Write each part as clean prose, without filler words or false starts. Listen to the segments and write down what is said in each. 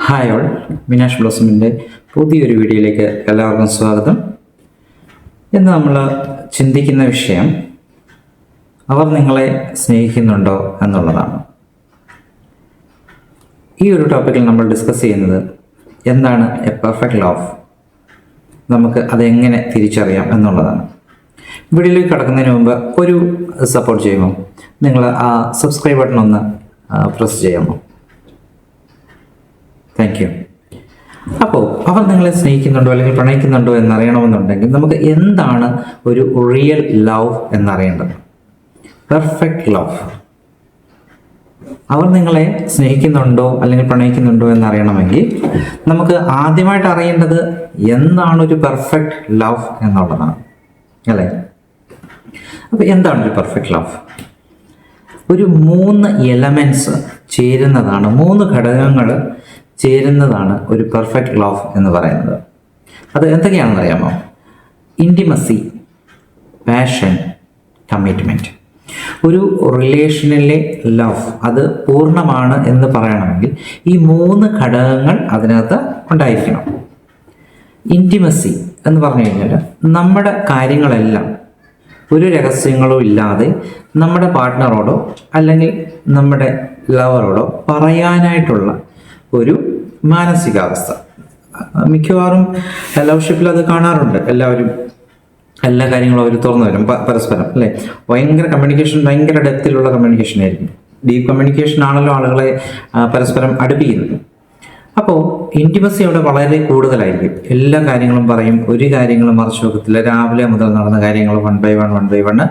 Hi all, വിനാഷ് ബ്ലോസമിൻ്റെ പുതിയൊരു വീഡിയോയിലേക്ക് എല്ലാവർക്കും സ്വാഗതം. ഇന്ന് നമ്മൾ ചിന്തിക്കുന്ന വിഷയം അവർ നിങ്ങളെ സ്നേഹിക്കുന്നുണ്ടോ എന്നുള്ളതാണ്. ഈ ഒരു ടോപ്പിക്കിൽ നമ്മൾ ഡിസ്കസ് ചെയ്യുന്നത് എന്താണ് എ പെർഫെക്റ്റ് ലവ്, നമുക്ക് അതെങ്ങനെ തിരിച്ചറിയാം എന്നുള്ളതാണ്. വീഡിയോയിലേക്ക് കടക്കുന്നതിന് മുമ്പ് ഒരു സപ്പോർട്ട് ചെയ്യുമോ? നിങ്ങൾ ആ സബ്സ്ക്രൈബ് ബട്ടൺ ഒന്ന് പ്രസ് ചെയ്യാമോ? Thank you. അപ്പോൾ അവർ നിങ്ങളെ സ്നേഹിക്കുന്നുണ്ടോ അല്ലെങ്കിൽ പ്രണയിക്കുന്നുണ്ടോ എന്നറിയണമെന്നുണ്ടെങ്കിൽ നമുക്ക് എന്താണ് ഒരു റിയൽ ലവ് എന്നറിയേണ്ടത്. പെർഫെക്റ്റ് ലവ്, അവർ നിങ്ങളെ സ്നേഹിക്കുന്നുണ്ടോ അല്ലെങ്കിൽ പ്രണയിക്കുന്നുണ്ടോ എന്നറിയണമെങ്കിൽ നമുക്ക് ആദ്യമായിട്ട് അറിയേണ്ടത് എന്താണ് ഒരു പെർഫെക്റ്റ് ലവ് എന്നുള്ളതാണ്, അല്ലേ? അപ്പോൾ എന്താണ് ഒരു പെർഫെക്റ്റ് ലവ്? ഒരു 3 എലമെൻറ്റ്സ് ചേരുന്നതാണ്, 3 ഘടകങ്ങൾ ചേരുന്നതാണ് ഒരു പെർഫെക്റ്റ് ലവ് എന്ന് പറയുന്നത്. അത് എന്തൊക്കെയാണെന്ന് അറിയാമോ? Intimacy, passion, commitment. ഒരു റിലേഷനിലെ ലവ് അത് പൂർണ്ണമാണ് എന്ന് പറയണമെങ്കിൽ ഈ 3 ഘടകങ്ങൾ അതിനകത്ത് ഉണ്ടായിരിക്കണം. ഇൻറ്റിമസി എന്ന് പറഞ്ഞു കഴിഞ്ഞാൽ നമ്മുടെ കാര്യങ്ങളെല്ലാം ഒരു രഹസ്യങ്ങളോ ഇല്ലാതെ നമ്മുടെ പാർട്ട്ണറോടോ അല്ലെങ്കിൽ നമ്മുടെ ലവറോടോ പറയാനായിട്ടുള്ള ഒരു മാനസികാവസ്ഥ. മിക്കവാറും ലവ്ഷിപ്പിൽ അത് കാണാറുണ്ട്. എല്ലാവരും എല്ലാ കാര്യങ്ങളും അവർ തുറന്നു വരും പരസ്പരം, അല്ലേ? ഭയങ്കര കമ്മ്യൂണിക്കേഷൻ, ഭയങ്കര ഡെപ്തിലുള്ള കമ്മ്യൂണിക്കേഷൻ ആയിരിക്കും. ഡീപ്പ് കമ്മ്യൂണിക്കേഷൻ ആണല്ലോ ആളുകളെ പരസ്പരം അടുപ്പിക്കുന്നത്. അപ്പോൾ ഇൻറ്റിമസി അവിടെ വളരെ കൂടുതലായിരിക്കും. എല്ലാ കാര്യങ്ങളും പറയും, ഒരു കാര്യങ്ങളും മറച്ചു വെക്കത്തില്ല. രാവിലെ മുതൽ നടന്ന കാര്യങ്ങൾ വൺ ബൈ വൺ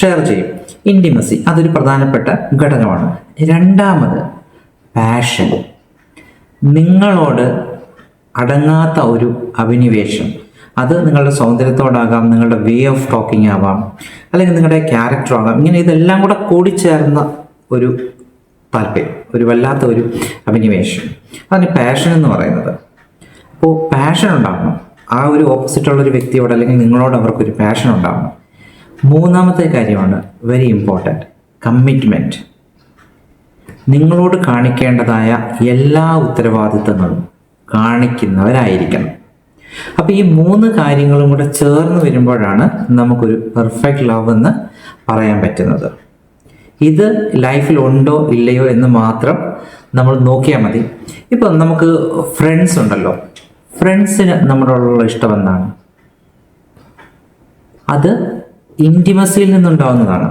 ഷെയർ ചെയ്യും. ഇൻറ്റിമസി അതൊരു പ്രധാനപ്പെട്ട ഘടകമാണ്. രണ്ടാമത് പാഷൻ, നിങ്ങളോട് അടങ്ങാത്ത ഒരു അഭിനിവേശം. അത് നിങ്ങളുടെ സൗന്ദര്യത്തോടാകാം, നിങ്ങളുടെ വേ ഓഫ് ടോക്കിംഗ് ആവാം, അല്ലെങ്കിൽ നിങ്ങളുടെ ക്യാരക്ടർ ആകാം. ഇങ്ങനെ ഇതെല്ലാം കൂടെ കൂടിച്ചേർന്ന ഒരു താല്പര്യം, ഒരു വല്ലാത്ത ഒരു അഭിനിവേശം, അതിന് പാഷൻ എന്ന് പറയുന്നത്. അപ്പോൾ പാഷൻ ഉണ്ടാവണം ആ ഒരു ഓപ്പോസിറ്റുള്ളൊരു വ്യക്തിയോട് അല്ലെങ്കിൽ നിങ്ങളോട് അവർക്കൊരു പാഷൻ ഉണ്ടാവണം. മൂന്നാമത്തെ കാര്യമാണ് വെരി ഇമ്പോർട്ടൻറ്റ്, കമ്മിറ്റ്മെൻറ്റ്. നിങ്ങളോട് കാണിക്കേണ്ടതായ എല്ലാ ഉത്തരവാദിത്തങ്ങളും കാണിക്കുന്നവരായിരിക്കണം. അപ്പോൾ ഈ 3 കാര്യങ്ങളും കൂടെ ചേർന്ന് വരുമ്പോഴാണ് നമുക്കൊരു പെർഫെക്റ്റ് ലവ് എന്ന് പറയാൻ പറ്റുന്നത്. ഇത് ലൈഫിൽ ഉണ്ടോ ഇല്ലയോ എന്ന് മാത്രം നമ്മൾ നോക്കിയാൽ മതി. ഇപ്പം നമുക്ക് ഫ്രണ്ട്സ് ഉണ്ടല്ലോ, ഫ്രണ്ട്സിന് നമ്മളോടുള്ള ഇഷ്ടം എന്താണ്? അത് ഇൻറ്റിമസിയിൽ നിന്നുണ്ടാവുന്നതാണ്.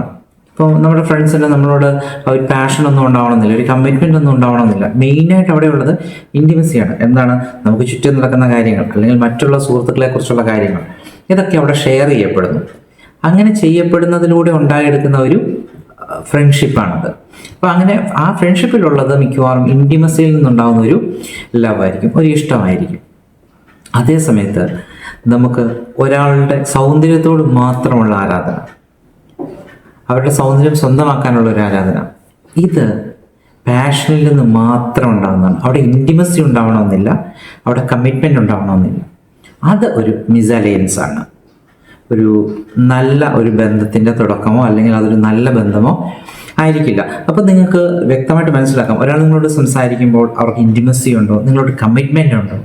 ഇപ്പോൾ നമ്മുടെ ഫ്രണ്ട്സിന് നമ്മളോട് ഒരു പാഷനൊന്നും ഉണ്ടാവണമെന്നില്ല, ഒരു കമ്മിറ്റ്മെൻ്റ് ഒന്നും ഉണ്ടാവണമെന്നില്ല. മെയിനായിട്ട് അവിടെ ഉള്ളത് ഇൻറ്റിമസിയാണ്. എന്താണ്? നമുക്ക് ചുറ്റും നടക്കുന്ന കാര്യങ്ങൾ അല്ലെങ്കിൽ മറ്റുള്ള സുഹൃത്തുക്കളെ കുറിച്ചുള്ള കാര്യങ്ങൾ, ഇതൊക്കെ അവിടെ ഷെയർ ചെയ്യപ്പെടുന്നു. അങ്ങനെ ചെയ്യപ്പെടുന്നതിലൂടെ ഉണ്ടായെടുക്കുന്ന ഒരു ഫ്രണ്ട്ഷിപ്പാണത്. അപ്പോൾ അങ്ങനെ ആ ഫ്രണ്ട്ഷിപ്പിലുള്ളത് മിക്കവാറും ഇൻറ്റിമസിയിൽ നിന്നുണ്ടാകുന്ന ഒരു ലവ് ആയിരിക്കും, ഒരു ഇഷ്ടമായിരിക്കും. അതേ സമയത്ത് നമുക്ക് ഒരാളുടെ സൗന്ദര്യത്തോട് മാത്രമുള്ള ആരാധന, അവരുടെ സൗന്ദര്യം സ്വന്തമാക്കാനുള്ള ഒരു ആരാധന, ഇത് പാഷനിൽ നിന്ന് മാത്രം ഉണ്ടാകുന്നതാണ്. അവിടെ ഇൻറ്റിമസി ഉണ്ടാവണമെന്നില്ല, അവിടെ കമ്മിറ്റ്മെൻറ്റ് ഉണ്ടാവണമെന്നില്ല. അത് ഒരു മിസലയൻസ് ആണ്. ഒരു നല്ല ഒരു ബന്ധത്തിൻ്റെ തുടക്കമോ അല്ലെങ്കിൽ അതൊരു നല്ല ബന്ധമോ ആയിരിക്കില്ല. അപ്പോൾ നിങ്ങൾക്ക് വ്യക്തമായിട്ട് മനസ്സിലാക്കാം, ഒരാൾ നിങ്ങളോട് സംസാരിക്കുമ്പോൾ അവർക്ക് ഇൻറ്റിമസി ഉണ്ടോ, നിങ്ങളോട് കമ്മിറ്റ്മെൻ്റ് ഉണ്ടോ?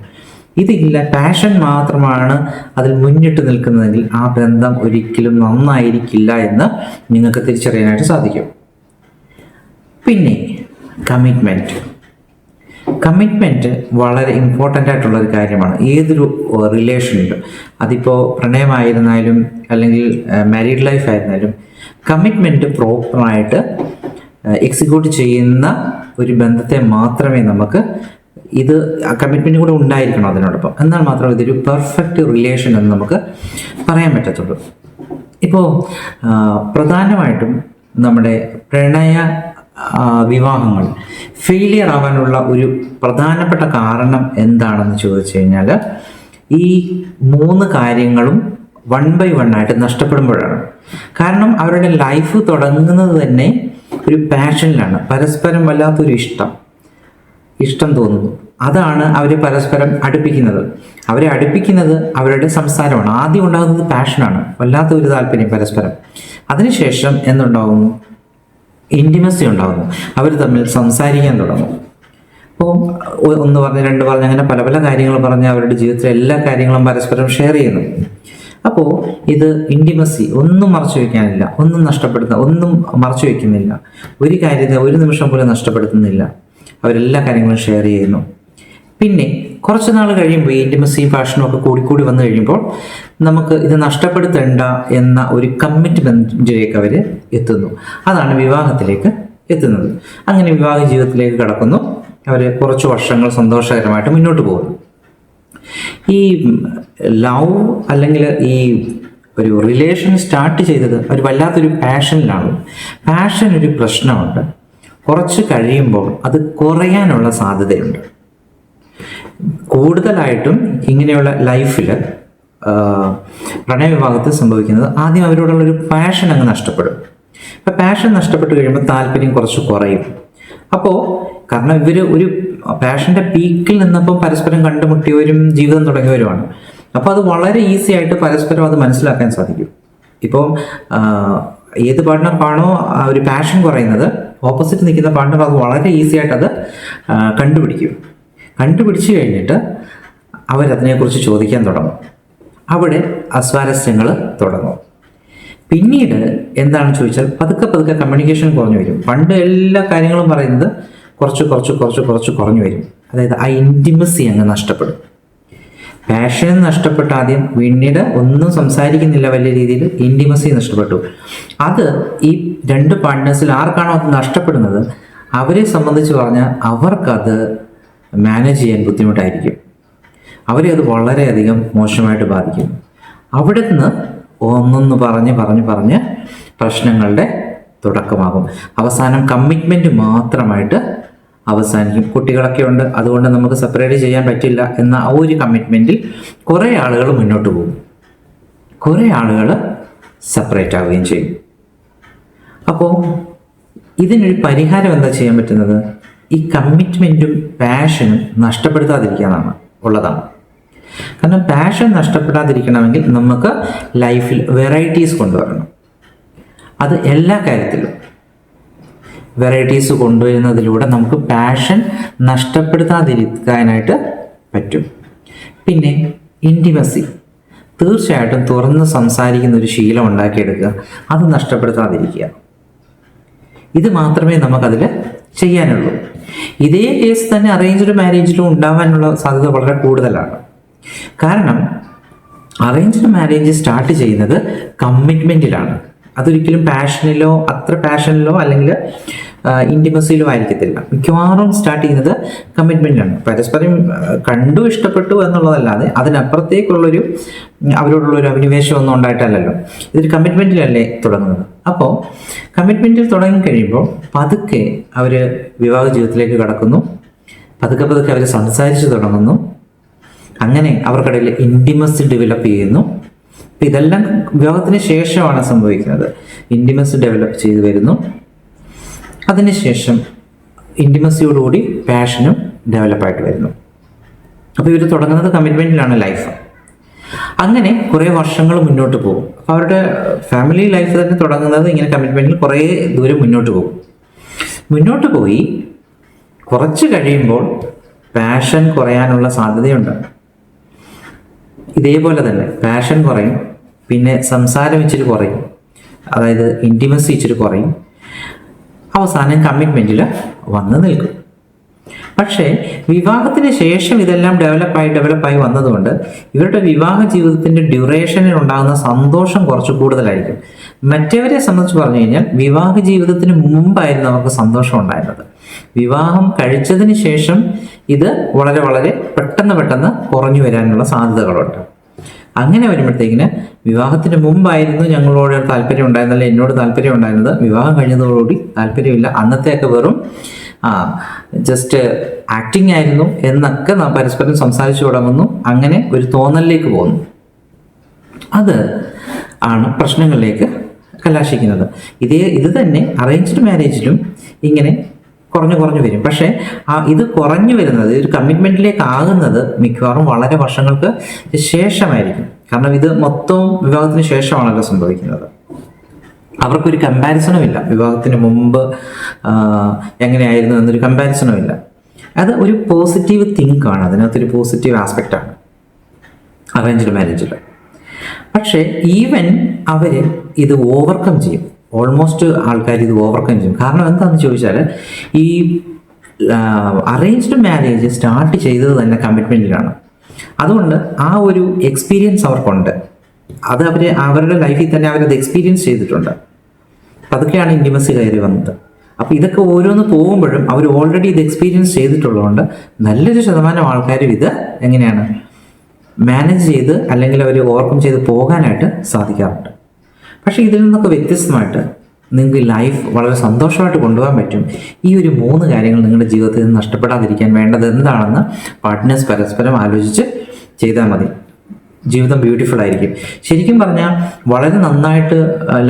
ഇതില്ല, പാഷൻ മാത്രമാണ് അതിൽ മുന്നിട്ട് നിൽക്കുന്നതെങ്കിൽ ആ ബന്ധം ഒരിക്കലും നന്നായിരിക്കില്ല എന്ന് നിങ്ങൾക്ക് തിരിച്ചറിയാനായിട്ട് സാധിക്കും. പിന്നെ കമ്മിറ്റ്മെൻറ്റ് വളരെ ഇമ്പോർട്ടൻ്റ് ആയിട്ടുള്ളൊരു കാര്യമാണ് ഏതൊരു റിലേഷനിലും. അതിപ്പോൾ പ്രണയമായിരുന്നാലും അല്ലെങ്കിൽ മാരീഡ് ലൈഫ് ആയിരുന്നാലും കമ്മിറ്റ്മെൻറ്റ് പ്രോപ്പറായിട്ട് എക്സിക്യൂട്ട് ചെയ്യുന്ന ഒരു ബന്ധത്തെ മാത്രമേ നമുക്ക് ഇത് കമ്മിറ്റ്മെൻറ്റ് കൂടെ ഉണ്ടായിരിക്കണം അതിനോടൊപ്പം. എന്നാൽ മാത്രമേ ഇതൊരു പെർഫെക്റ്റ് റിലേഷൻ എന്ന് നമുക്ക് പറയാൻ പറ്റത്തുള്ളൂ. ഇപ്പോൾ പ്രധാനമായിട്ടും നമ്മുടെ പ്രണയ വിവാഹങ്ങൾ ഫെയിലിയർ ആവാനുള്ള ഒരു പ്രധാനപ്പെട്ട കാരണം എന്താണെന്ന് ചോദിച്ചു കഴിഞ്ഞാൽ ഈ 3 കാര്യങ്ങളും 1 by 1 ആയിട്ട് നഷ്ടപ്പെടുമ്പോഴാണ്. കാരണം അവരുടെ ലൈഫ് തുടങ്ങുന്നത് തന്നെ ഒരു പാഷനിലാണ്. പരസ്പരം വല്ലാത്തൊരു ഇഷ്ടം തോന്നുന്നു. അതാണ് അവരെ പരസ്പരം അടുപ്പിക്കുന്നത്. അവരെ അടുപ്പിക്കുന്നത് അവരുടെ സംസാരമാണ്. ആദ്യം ഉണ്ടാകുന്നത് പാഷനാണ്, വല്ലാത്ത ഒരു താല്പര്യം പരസ്പരം. അതിനുശേഷം എന്തുണ്ടാകുന്നു? ഇൻറ്റിമസി ഉണ്ടാകുന്നു. അവർ തമ്മിൽ സംസാരിക്കാൻ തുടങ്ങും. അപ്പോൾ ഒന്ന് പറഞ്ഞ് രണ്ട് പറഞ്ഞ് അങ്ങനെ പല പല കാര്യങ്ങൾ പറഞ്ഞ് അവരുടെ ജീവിതത്തിലെ എല്ലാ കാര്യങ്ങളും പരസ്പരം ഷെയർ ചെയ്യുന്നു. അപ്പോൾ ഇത് ഇൻറ്റിമസി, ഒന്നും മറച്ചു വയ്ക്കാനില്ല, ഒന്നും മറച്ചു വയ്ക്കുന്നില്ല, ഒരു കാര്യത്തെ ഒരു നിമിഷം പോലും നഷ്ടപ്പെടുത്തുന്നില്ല, അവരെല്ലാ കാര്യങ്ങളും ഷെയർ ചെയ്യുന്നു. പിന്നെ കുറച്ച് നാൾ കഴിയുമ്പോൾ ഈ ഇൻറ്റിമസിയും പാഷനും ഒക്കെ കൂടിക്കൂടി വന്നു കഴിയുമ്പോൾ നമുക്ക് ഇത് നഷ്ടപ്പെടുത്തേണ്ട എന്ന ഒരു കമ്മിറ്റ്മെൻറ്റിലേക്ക് അവർ എത്തുന്നു. അതാണ് വിവാഹത്തിലേക്ക് എത്തുന്നത്. അങ്ങനെ വിവാഹ ജീവിതത്തിലേക്ക് കടക്കുന്നു. അവർ കുറച്ച് വർഷങ്ങൾ സന്തോഷകരമായിട്ട് മുന്നോട്ട് പോകുന്നു. ഈ ലവ് അല്ലെങ്കിൽ ഈ ഒരു റിലേഷൻ സ്റ്റാർട്ട് ചെയ്തത് ഒരു വല്ലാത്തൊരു പാഷനിലാണ്. പാഷൻ ഒരു പ്രശ്നമുണ്ട്. കുറച്ച് കഴിയുമ്പോൾ അത് കുറയാനുള്ള സാധ്യതയുണ്ട്. കൂടുതലായിട്ടും ഇങ്ങനെയുള്ള ലൈഫിൽ പ്രണയവിവാഹത്തിൽ സംഭവിക്കുന്നത് ആദ്യം അവരോടുള്ളൊരു പാഷൻ അങ്ങ് നഷ്ടപ്പെടും. അപ്പം പാഷൻ നഷ്ടപ്പെട്ട് കഴിയുമ്പോൾ താല്പര്യം കുറച്ച് കുറയും. അപ്പോൾ കാരണം ഇവർ ഒരു പാഷൻ്റെ പീക്കിൽ നിന്നപ്പോൾ പരസ്പരം കണ്ടുമുട്ടിയവരും ജീവിതം തുടങ്ങിയവരുമാണ്. അപ്പോൾ അത് വളരെ ഈസി ആയിട്ട് പരസ്പരം അത് മനസ്സിലാക്കാൻ സാധിക്കും. ഇപ്പോൾ ഏത് പാർട്ട്ണർക്കാണോ ആ ഒരു പാഷൻ കുറയുന്നത്, ഓപ്പോസിറ്റ് നിൽക്കുന്ന പാർട്ട്ണർ അത് വളരെ ഈസി ആയിട്ട് അത് കണ്ടുപിടിച്ച് കഴിഞ്ഞിട്ട് അവരതിനെക്കുറിച്ച് ചോദിക്കാൻ തുടങ്ങും. അവിടെ അസ്വാരസ്യങ്ങൾ തുടങ്ങും. പിന്നീട് എന്താണെന്ന് ചോദിച്ചാൽ പതുക്കെ കമ്മ്യൂണിക്കേഷൻ കുറഞ്ഞു വരും. പണ്ട് എല്ലാ കാര്യങ്ങളും പറയുന്നത് കുറച്ച് കുറഞ്ഞു വരും. അതായത് ആ ഇൻറ്റിമസി അങ്ങ് നഷ്ടപ്പെടും. പാഷൻ നഷ്ടപ്പെട്ട ആദ്യം, പിന്നീട് ഒന്നും സംസാരിക്കുന്നില്ല, വലിയ രീതിയിൽ ഇൻറ്റിമസി നഷ്ടപ്പെട്ടു. അത് ഈ രണ്ട് പാർട്ട്നേഴ്സിൽ ആർക്കാണോ അത് നഷ്ടപ്പെടുന്നത് അവരെ സംബന്ധിച്ച് പറഞ്ഞാൽ അവർക്കത് മാനേജ് ചെയ്യാൻ ബുദ്ധിമുട്ടായിരിക്കും. അവരെ അത് വളരെയധികം മോശമായിട്ട് ബാധിക്കും. അവിടെ നിന്ന് ഒന്നൊന്ന് പറഞ്ഞ് പ്രശ്നങ്ങളുടെ തുടക്കമാകും. അവസാനം കമ്മിറ്റ്മെൻറ്റ് മാത്രമായിട്ട് അവസാനിക്കും. കുട്ടികളൊക്കെ ഉണ്ട്, അതുകൊണ്ട് നമുക്ക് സെപ്പറേറ്റ് ചെയ്യാൻ പറ്റില്ല എന്ന ആ ഒരു കമ്മിറ്റ്മെൻറ്റിൽ കുറേ ആളുകൾ മുന്നോട്ട് പോകും, കുറേ ആളുകൾ സെപ്പറേറ്റ് ആവുകയും ചെയ്യും. അപ്പോൾ ഇതിനൊരു പരിഹാരം എന്താ ചെയ്യാൻ പറ്റുന്നത്? ഈ കമ്മിറ്റ്മെൻറ്റും പാഷനും നഷ്ടപ്പെടുത്താതിരിക്കാനാണ് ഉള്ളതാണ്. കാരണം പാഷൻ നഷ്ടപ്പെടാതിരിക്കണമെങ്കിൽ നമുക്ക് ലൈഫിൽ വെറൈറ്റീസ് കൊണ്ടുവരണം. അത് എല്ലാ കാര്യത്തിലും വെറൈറ്റീസ് കൊണ്ടുവരുന്നതിലൂടെ നമുക്ക് പാഷൻ നഷ്ടപ്പെടുത്താതിരിക്കാനായിട്ട് പറ്റും. പിന്നെ ഇൻറ്റിമസി, തീർച്ചയായിട്ടും തുറന്ന് സംസാരിക്കുന്ന ഒരു ശീലം ഉണ്ടാക്കിയെടുക്കുക, അത് നഷ്ടപ്പെടുത്താതിരിക്കുക. ഇത് മാത്രമേ നമുക്കതിൽ ചെയ്യാനുള്ളൂ. ഇതേ കേസ് തന്നെ അറേഞ്ച്ഡ് മാരേജിലും ഉണ്ടാവാനുള്ള സാധ്യത വളരെ കൂടുതലാണ്. കാരണം അറേഞ്ച്ഡ് മാരേജ് സ്റ്റാർട്ട് ചെയ്യുന്നത് കമ്മിറ്റ്മെൻറ്റിലാണ്. അതൊരിക്കലും അത്ര പാഷനിലോ അല്ലെങ്കിൽ ഇൻറ്റിമസിയിലോ ആയിരിക്കത്തില്ല. മിക്കവാറും സ്റ്റാർട്ട് ചെയ്യുന്നത് കമ്മിറ്റ്മെൻറ്റിലാണ്. പരസ്പരം കണ്ടു ഇഷ്ടപ്പെട്ടു എന്നുള്ളതല്ലാതെ അതിനപ്പുറത്തേക്കുള്ളൊരു അവരോടുള്ളൊരു അഭിനിവേശം ഒന്നും ഉണ്ടായിട്ടല്ലല്ലോ. ഇതൊരു കമ്മിറ്റ്മെൻറ്റിലല്ലേ തുടങ്ങുന്നത്. അപ്പോൾ കമ്മിറ്റ്മെൻറ്റിൽ തുടങ്ങിക്കഴിയുമ്പോൾ പതുക്കെ അവർ വിവാഹ ജീവിതത്തിലേക്ക് കടക്കുന്നു. പതുക്കെ അവർ സംസാരിച്ച് തുടങ്ങുന്നു. അങ്ങനെ അവർക്കിടയിൽ ഇൻറ്റിമസി ഡെവലപ്പ് ചെയ്യുന്നു. ഇതെല്ലാം വിവാഹത്തിന് ശേഷമാണ് സംഭവിക്കുന്നത്. ഇൻറ്റിമസി ഡെവലപ്പ് ചെയ്തു വരുന്നു. അതിനുശേഷം ഇൻറ്റിമസിയോടുകൂടി പാഷനും ഡെവലപ്പായിട്ട് വരുന്നു. അപ്പോൾ ഇവർ തുടങ്ങുന്നത് കമ്മിറ്റ്മെൻറ്റിലാണ് ലൈഫ്. അങ്ങനെ കുറേ വർഷങ്ങൾ മുന്നോട്ട് പോകും. അപ്പോൾ അവരുടെ ഫാമിലി ലൈഫ് തന്നെ തുടങ്ങുന്നത് ഇങ്ങനെ കമ്മിറ്റ്മെൻറ്റിൽ കുറേ ദൂരം മുന്നോട്ട് പോയി കുറച്ച് കഴിയുമ്പോൾ പാഷൻ കുറയാനുള്ള സാധ്യതയുണ്ട്. ഇതേപോലെ തന്നെ പാഷൻ കുറയും, പിന്നെ സംസാരം ഇച്ചിരി കുറയും, അതായത് ഇൻറ്റിമസി ഇച്ചിരി കുറയും, അവസാനം കമ്മിറ്റ്മെൻറ്റിൽ വന്ന് നിൽക്കും. പക്ഷേ വിവാഹത്തിന് ശേഷം ഇതെല്ലാം ഡെവലപ്പായി വന്നതുകൊണ്ട് ഇവരുടെ വിവാഹ ജീവിതത്തിൻ്റെ ഡ്യൂറേഷനിൽ ഉണ്ടാകുന്ന സന്തോഷം കുറച്ച് കൂടുതലായിരിക്കും. മറ്റവരെ സംബന്ധിച്ച് പറഞ്ഞു കഴിഞ്ഞാൽ വിവാഹ ജീവിതത്തിന് മുമ്പായിരുന്നു അവർക്ക് സന്തോഷം ഉണ്ടായിരുന്നത്. വിവാഹം കഴിച്ചതിന് ശേഷം ഇത് വളരെ പെട്ടെന്ന് കുറഞ്ഞു വരാനുള്ള സാധ്യതകളുണ്ട്. അങ്ങനെ വരുമ്പോഴത്തേക്കിന് വിവാഹത്തിന് മുമ്പായിരുന്നു ഞങ്ങളോട് താല്പര്യം ഉണ്ടായിരുന്നല്ല, എന്നോട് താല്പര്യം ഉണ്ടായിരുന്നത്, വിവാഹം കഴിഞ്ഞതോടുകൂടി താല്പര്യമില്ല, അന്നത്തെയൊക്കെ വെറും ജസ്റ്റ് ആക്ടിങ് ആയിരുന്നു എന്നൊക്കെ നാം പരസ്പരം സംസാരിച്ചു തുടങ്ങുന്നു. അങ്ങനെ ഒരു തോന്നലിലേക്ക് പോകുന്നു. അത് ആണ് പ്രശ്നങ്ങളിലേക്ക് കലാശിക്കുന്നത്. ഇത് തന്നെ അറേഞ്ച്ഡ് മാരേജിലും ഇങ്ങനെ കുറഞ്ഞു വരും. പക്ഷേ ഇത് കുറഞ്ഞു വരുന്നത്, ഒരു കമ്മിറ്റ്മെൻറ്റിലേക്ക് ആകുന്നത് മിക്കവാറും വളരെ വർഷങ്ങൾക്ക് ശേഷമായിരിക്കും. കാരണം ഇത് മൊത്തവും വിവാഹത്തിന് ശേഷമാണല്ലോ സംഭവിക്കുന്നത്. അവർക്കൊരു കമ്പാരിസണും ഇല്ല. വിവാഹത്തിന് മുമ്പ് എങ്ങനെയായിരുന്നു എന്നൊരു കമ്പാരിസണും ഇല്ല. അത് ഒരു പോസിറ്റീവ് തിങ്കാണ്, അതിനകത്തൊരു പോസിറ്റീവ് ആസ്പെക്റ്റാണ് അറേഞ്ച്ഡ് മാരേജിൽ. പക്ഷേ ഈവൻ അവർ ഇത് ഓവർകം ചെയ്യും, ഓൾമോസ്റ്റ് ആൾക്കാർ ഇത് ഓവർകം ചെയ്യും. കാരണം എന്താണെന്ന് ചോദിച്ചാൽ ഈ അറേഞ്ച്ഡ് മാരേജ് സ്റ്റാർട്ട് ചെയ്തത് തന്നെ കമ്മിറ്റ്മെൻറ്റിലാണ്. അതുകൊണ്ട് ആ ഒരു എക്സ്പീരിയൻസ് അവർക്കുണ്ട്, അത് അവരുടെ ലൈഫിൽ തന്നെ അവരത് എക്സ്പീരിയൻസ് ചെയ്തിട്ടുണ്ട്. അതൊക്കെയാണ് ഇൻറ്റിമസി കയറി വന്നത്. അപ്പോൾ ഇതൊക്കെ ഓരോന്ന് പോകുമ്പോഴും അവർ ഓൾറെഡി ഇത് എക്സ്പീരിയൻസ് ചെയ്തിട്ടുള്ളതുകൊണ്ട് നല്ലൊരു ശതമാനം ആൾക്കാരും ഇത് എങ്ങനെയാണ് മാനേജ് ചെയ്ത് അല്ലെങ്കിൽ അവർ ഓവർകം ചെയ്ത് പോകാനായിട്ട് സാധിക്കാറുണ്ട്. പക്ഷേ ഇതിൽ നിന്നൊക്കെ വ്യത്യസ്തമായിട്ട് നിങ്ങൾക്ക് ലൈഫ് വളരെ സന്തോഷമായിട്ട് കൊണ്ടുപോകാൻ പറ്റും. ഈ ഒരു 3 കാര്യങ്ങൾ നിങ്ങളുടെ ജീവിതത്തിൽ നിന്ന് നഷ്ടപ്പെടാതിരിക്കാൻ വേണ്ടത് എന്താണെന്ന് പാർട്ട്നേഴ്സ് പരസ്പരം ആലോചിച്ച് ചെയ്താൽ മതി. ജീവിതം ബ്യൂട്ടിഫുൾ ആയിരിക്കും. ശരിക്കും പറഞ്ഞാൽ വളരെ നന്നായിട്ട്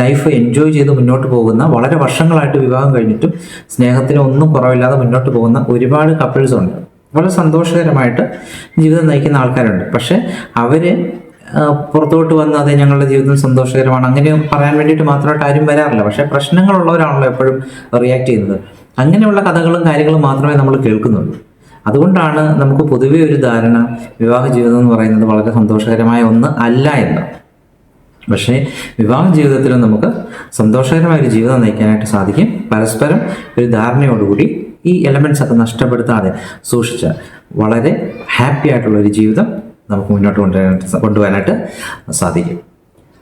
ലൈഫ് എൻജോയ് ചെയ്ത് മുന്നോട്ട് പോകുന്ന, വളരെ വർഷങ്ങളായിട്ട് വിവാഹം കഴിഞ്ഞിട്ടും സ്നേഹത്തിന് ഒന്നും കുറവില്ലാതെ മുന്നോട്ട് പോകുന്ന ഒരുപാട് കപ്പിൾസ് ഉണ്ട്. വളരെ സന്തോഷകരമായിട്ട് ജീവിതം നയിക്കുന്ന ആൾക്കാരുണ്ട്. പക്ഷെ അവർ പുറത്തോട്ട് വന്ന് അതെ ഞങ്ങളുടെ ജീവിതം സന്തോഷകരമാണ് അങ്ങനെ പറയാൻ വേണ്ടിയിട്ട് മാത്രമായിട്ട് ആരും വരാറില്ല. പക്ഷേ പ്രശ്നങ്ങളുള്ളവരാണല്ലോ എപ്പോഴും റിയാക്ട് ചെയ്യുന്നത്. അങ്ങനെയുള്ള കഥകളും കാര്യങ്ങളും മാത്രമേ നമ്മൾ കേൾക്കുന്നുള്ളൂ. അതുകൊണ്ടാണ് നമുക്ക് പൊതുവെ ഒരു ധാരണ വിവാഹ ജീവിതം എന്ന് പറയുന്നത് വളരെ സന്തോഷകരമായ ഒന്ന് അല്ല എന്ന്. പക്ഷേ വിവാഹ ജീവിതത്തിലും നമുക്ക് സന്തോഷകരമായ ഒരു ജീവിതം നയിക്കാനായിട്ട് സാധിക്കും. പരസ്പരം ഒരു ധാരണയോടുകൂടി ഈ എലമെൻറ്റ്സ് ഒക്കെ നഷ്ടപ്പെടുത്താതെ സൂക്ഷിച്ച വളരെ ഹാപ്പി ആയിട്ടുള്ള ഒരു ജീവിതം നമുക്ക് മുന്നോട്ട് കൊണ്ടുപോകാനായിട്ട് സാധിക്കും.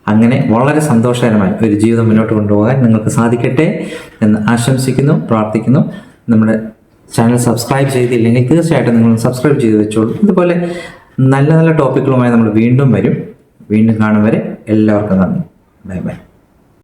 അങ്ങനെ വളരെ സന്തോഷകരമായി ഒരു ജീവിതം മുന്നോട്ട് കൊണ്ടുപോകാൻ നിങ്ങൾക്ക് സാധിക്കട്ടെ എന്ന് ആശംസിക്കുന്നു, പ്രാർത്ഥിക്കുന്നു. നമ്മുടെ ചാനൽ സബ്സ്ക്രൈബ് ചെയ്തില്ലെങ്കിൽ തീർച്ചയായിട്ടും നിങ്ങൾ സബ്സ്ക്രൈബ് ചെയ്ത് വെച്ചോളൂ. ഇതുപോലെ നല്ല നല്ല ടോപ്പിക്കുകളുമായി നമ്മൾ വീണ്ടും വരും. വീണ്ടും കാണും വരെ എല്ലാവർക്കും നന്ദി. Bye bye.